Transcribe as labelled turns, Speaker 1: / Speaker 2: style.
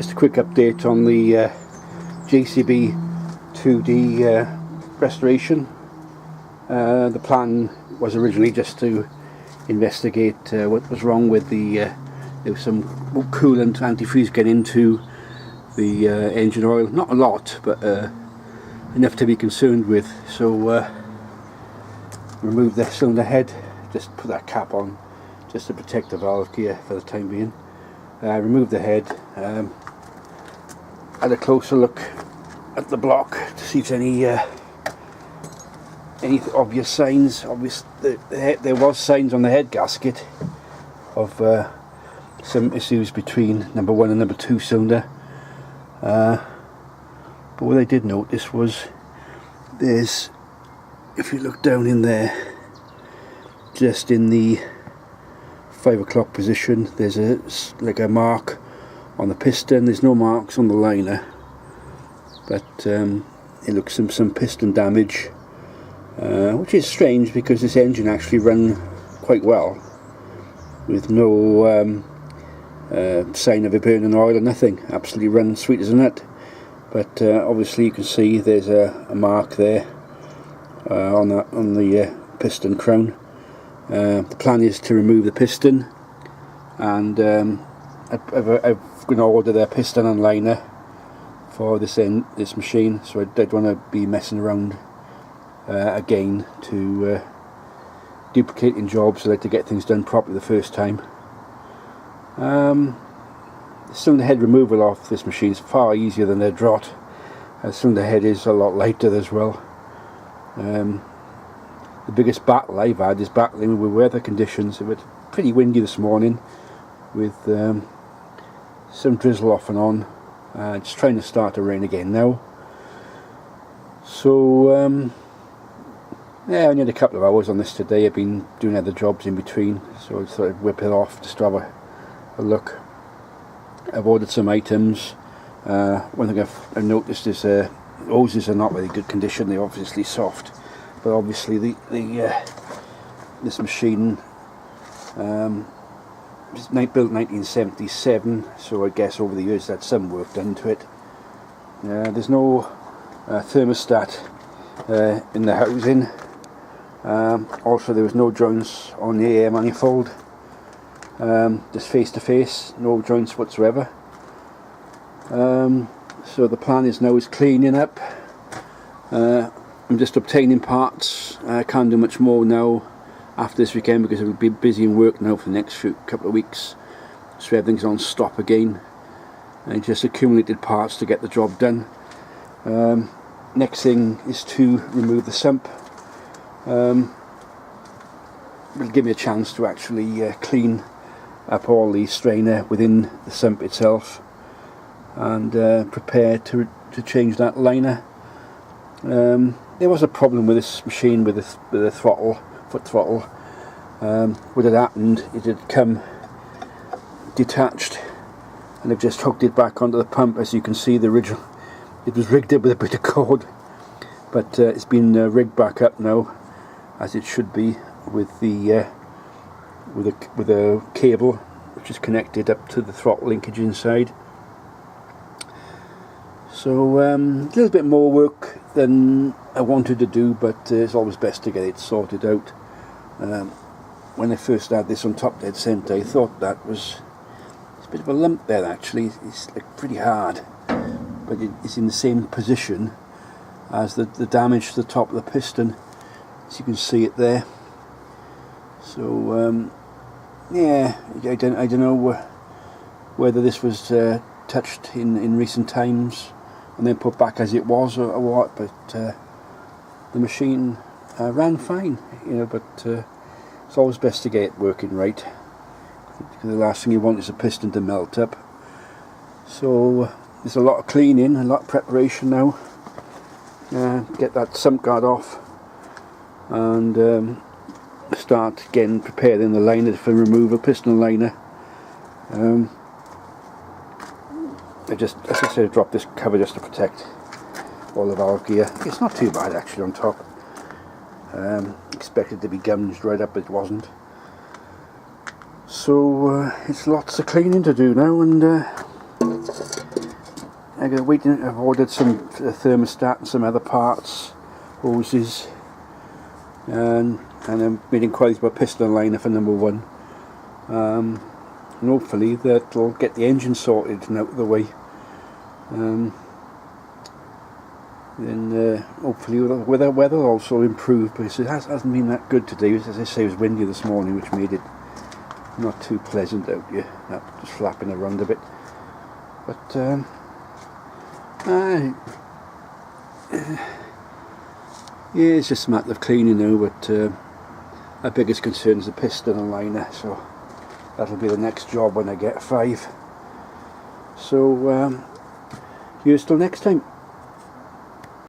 Speaker 1: Just a quick update on the JCB 2D restoration. The plan was originally just to investigate what was wrong with there was some coolant antifreeze getting into the engine oil. Not a lot, but enough to be concerned with. So remove the cylinder head, just put that cap on just to protect the valve gear for the time being. Remove the head, had a closer look at the block to see if there's any obvious signs. There was signs on the head gasket of some issues between number 1 and number 2 cylinder. But what I did notice was there's, if you look down in there, just in the 5 o'clock position, there's like a mark on the piston. There's no marks on the liner, but it looks some piston damage, which is strange because this engine actually ran quite well with no sign of it burning oil or nothing. Absolutely run sweet as a nut. But obviously you can see there's a mark there on the piston crown. The plan is to remove the piston, and I'm going to order the piston and liner for this machine, so I don't want to be messing around again to duplicating jobs. I like to get things done properly the first time. The cylinder head removal off this machine is far easier than the drot. The cylinder head is a lot lighter as well. The biggest battle I've had is battling with weather conditions. It was pretty windy this morning with some drizzle off and on. Just trying to start to rain again now. So yeah, I only had a couple of hours on this today. I've been doing other jobs in between, so I thought I'd whip it off just to have a look. I've ordered some items. One thing I've noticed is hoses are not very good condition. They're obviously soft, but obviously this machine is built 1977, so I guess over the years that's some work done to it. There's no thermostat in the housing. Also there was no joints on the air manifold. Just face to face, no joints whatsoever. So the plan is now cleaning up. I'm just obtaining parts. I can't do much more now after this weekend because I'll be busy in work now for the next couple of weeks, so everything's on stop again. I just accumulated parts to get the job done. Next thing is to remove the sump. Will give me a chance to actually clean up all the strainer within the sump itself and prepare to change that liner. There was a problem with this machine with the foot throttle. What had happened, it had come detached, and I've just hooked it back onto the pump. As you can see, it was rigged up with a bit of cord, but it's been rigged back up now, as it should be, with the cable which is connected up to the throttle linkage inside. So a little bit more work than I wanted to do, but it's always best to get it sorted out. When I first had this on top dead centre, I thought it's a bit of a lump there actually. It's like pretty hard, but it's in the same position as the damage to the top of the piston, as you can see it there. So yeah, I don't know whether this was touched in recent times and then put back as it was or what, but the machine ran fine, but it's always best to get it working right, because the last thing you want is a piston to melt up. So there's a lot of cleaning, a lot of preparation now. Get that sump guard off and start getting prepared in the liner for removal, piston liner. As I said, I dropped this cover just to protect all the valve gear. It's not too bad actually on top. Expected to be gunged right up, but it wasn't. So it's lots of cleaning to do now, and I've ordered some thermostat and some other parts, hoses, and I'm made inquiries about piston liner for number 1, and hopefully that'll get the engine sorted and out of the way. Then hopefully the weather also improve, because it hasn't been that good today. As I say, it was windy this morning, which made it not too pleasant out here, just flapping around a bit. But yeah, it's just a matter of cleaning now, but our biggest concern is the piston and liner, so that'll be the next job when I get 5. So here's till next time.